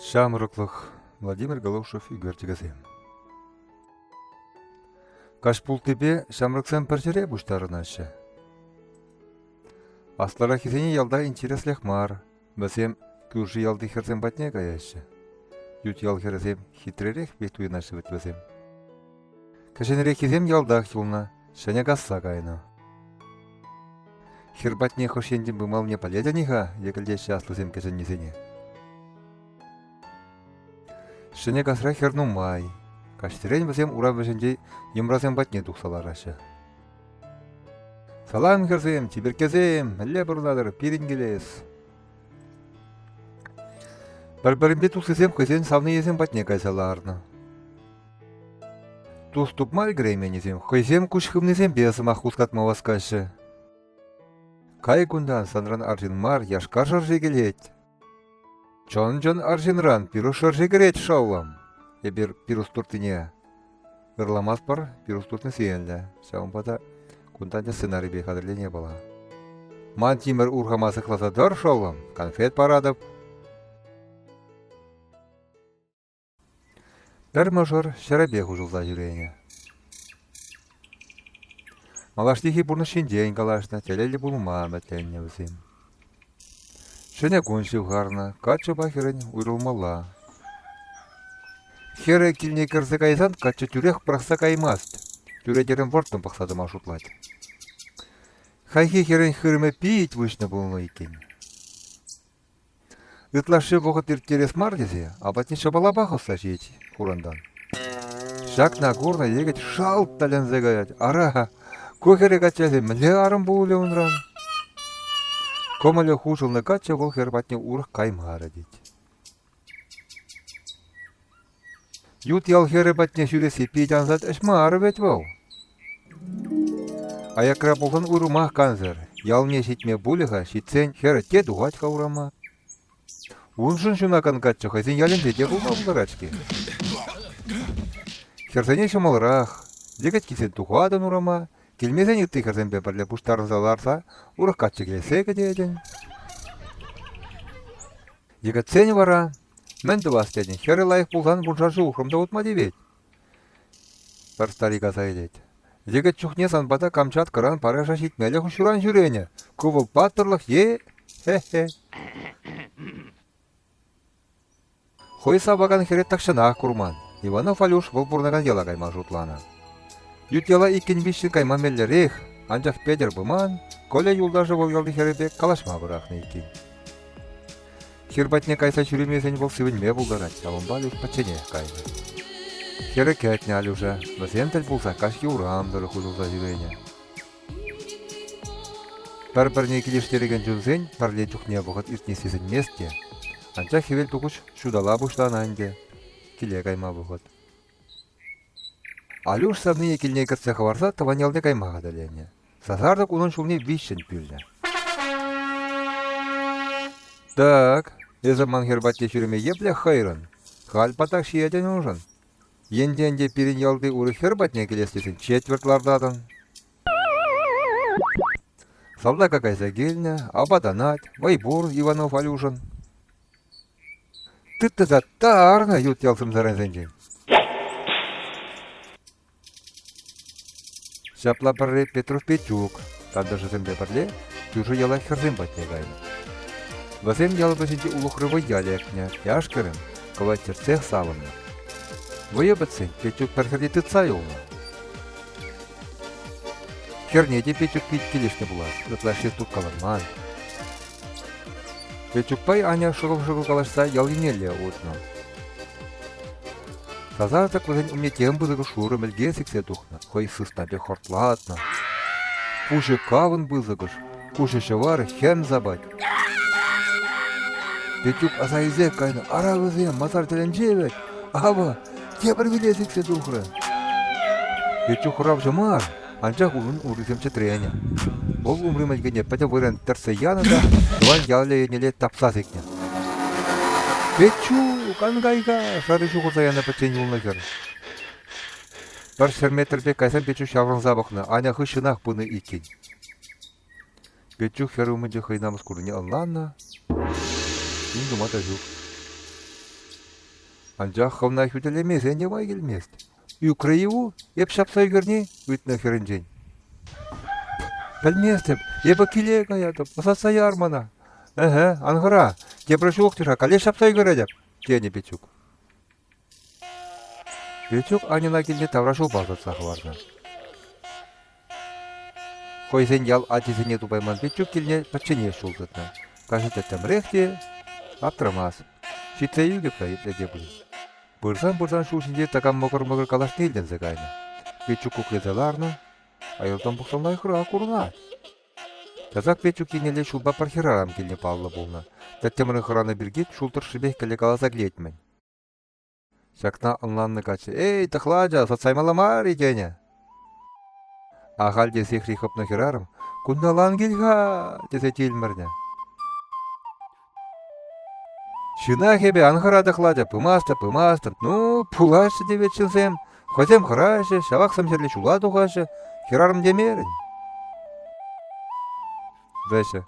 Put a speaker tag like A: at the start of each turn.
A: Шамрыклых Владимир Голушев Игорь Тигазем. Кашпултепе шамрыксен перчере буштарынашы. Аслара хизени ялда интереслях мар. Бәсем күрші ялды херсен батне каяшы. Ют ял херсем хитререк бетуйнашы бит бәсем. Кашенере хизем ялдах юлна, шәне гасса кайна. Хербатне хошендин бымал не поледяниха, екілде шаслысем кашеннесене. Шыне касра херну май. Каштерен бізем ура бәшінде емразем батне тұқсаларашы. Салам херзем, тиберкезем, әлі бұрладыр, пирин келес. Бір-бірімде тұқсызем көзен савны езем батне кайсаларны. Тұс тұпмай грейменезем, көзем күшкімнезем бесім аққускатма васкашы. Кай күндан санран аржин мар, яшкар жаржы келет. Чон-чон аржинран пирус жаржы керет шаулам. Ебір пирус туртыне. Ырламас бар пирус туртны сейенлі. Шаумпада күнтанча сценарий бей қадырлене бала. Ман тимір урхамасы класадар шаулам, конфет парадып. Бір мажор шарабе хужылза жүрене. Малаштихи бурны шинден калашна, телелі булма мәтленне візем. Шыне күнші ғарна, качы бахерін уйрылмала. Хері кіліне кірзі кайсан, качы түрек прақса каймаст. Түретерін вортын пақсады маршрутлать. Хайхи херін хірімі пейт вышны болны екен. Ытлашы бұғыт ирттерес мар десе, абатне шабала бақылса жейті құрандан. Шак на горна егет шалт тален зәгайат. Ара, көкері качасы мүлі арым болы ұнран. Комылы хушылны качы бұл хербатне урық каймары дейт. Ют ял хербатне жүресі пейдянзат әшмары бет бұл. Аякра болған урымақ канзыр. Ялне шетме бұлыға шетсен хері те дуғат қаурама. Уншын шунакан качы хайзен ялінзе де бұлма бұларачке. Херсене шымалырақ, дегет кесен туғадан урама. Келмезен етті херсен бәпірлі бұштарынзаларса, урық качы келесе кедеден. Дегет сен вара, мен дұвастеден, хері лайық болған бұлжаржы ұқырымда отма дебет. Бір старика сайдет. Дегет чухне санбата Камчат қыран параша шетмелі құшыран жүрене. Көбіл паттырлық хе-хе. Хой сабаган херет тақшынақ құрман. Иванов Алюш бұл бұрнаған ела кайма жұтлана. Ют ела икен биші кайма меллерек, анжақ педер бұман, коля юлдажы бұл елді херебек калашма бұрақны екен. Хербатне кайса жүремесен бұл сывынме бұлдарат, савынба люк пачене кайды. Хері кәтне Алюша, бізен тіл бұлса каш еурамдыры құзылза жүрене. Бір-бірне келештереген жүнсен, парле жүхне бұғыт иртнесесін месте, анчақ хевел тұғыш шудала бұшлананде, келе кайма бұғыт. Алюш савны екіліне кірсе қаварса, таванялды каймаға дәлене. Сазардық оның шулне вишшін пүлді. Так, езаман хербатте жүреме епле хайрын. Хал патақ шиеден ұжын. Енденде пирин ялды уры хербатне келестесін четвертлардадың. Салда какайса гельня, абаданат, вайбур Иванов Алюшын. Тытты-за тарна ют ялсым заранзенжен. Шапла парле Петров Петюк, тандышы сэмбе парле, тюжы яла херзем батне гайны. Вазем яла бәсенде улықрывы ялекне, яшкерім, каластер цех салымны. Выя бәтсен, Петюк пәрхерде тытса юлны. Хернеде Петюк пейт келешне булас, ытлашез тут каларман. Петюк пай аня шығыл-шығыл калашса ял енелі отны. Сазардық вазен умне тем бызығы шуры мәлге сіксе тухна, хой сыстапе хортлатна. Пушы кавын бызығыш, кушы шывары хем забать. Петюк азайзе кайны, ара вазен, мазар тілен жевет. Ава, тебір виле сіксе тухры. Петюк хұрап жымар, анчақ ұлын ұрысем четрене. Бұл умры мәлгене пәте вырен тірсі янында, дуан ялы енеле тапса сікне. Петюк, ангайга, шары шуғырса яна пәтсен юлны кер. Бір шерметрбе кайсан Петюк шаврын забықны, аня хышынақ бұны икен. Петюк хәрі умынде хайнамыз күріне алланна, ин думата жүк. Анчах ховна хүтелемесен демай келмест. Юкрыйу, еп шапсай көрне, үтіне керінжен. Білместіп, ебі келек аятып, ұсатса ярмана. Аңғыра, кебрі шуықтыра, кале шапсай көрі деп, дені Печук. Печук анина келне таврашу базатсағы барды. Хойсен ял атисене тупайман Печук келне пачыне шулдытна. Кажететтем рехте, аптырамас. Шитсаю кепта етледе бұл. Бұрсан шушінде таган мұғыр калаш нейлден зігайны. Печук куклезаларны, айылдан бұқсанлай қыра құрына. Тазак Печук кенеле шулба пархирарам келне паллы болна. Тәттемірі қыраны біргет шултыр шыбек кәле каласа глетмен. Шакна ынланны качы, эй, тахладжа, сатсаймаламар екене. Ағал десе хрихопны хирарым, күндалан келға, десе телмірне. Шына хебе анхара тахладжа, пымаста, ну, пулашы девет чынсем, хозем хырашы, шавақсам жерле шула тухашы, хирарым демерін. Вәші.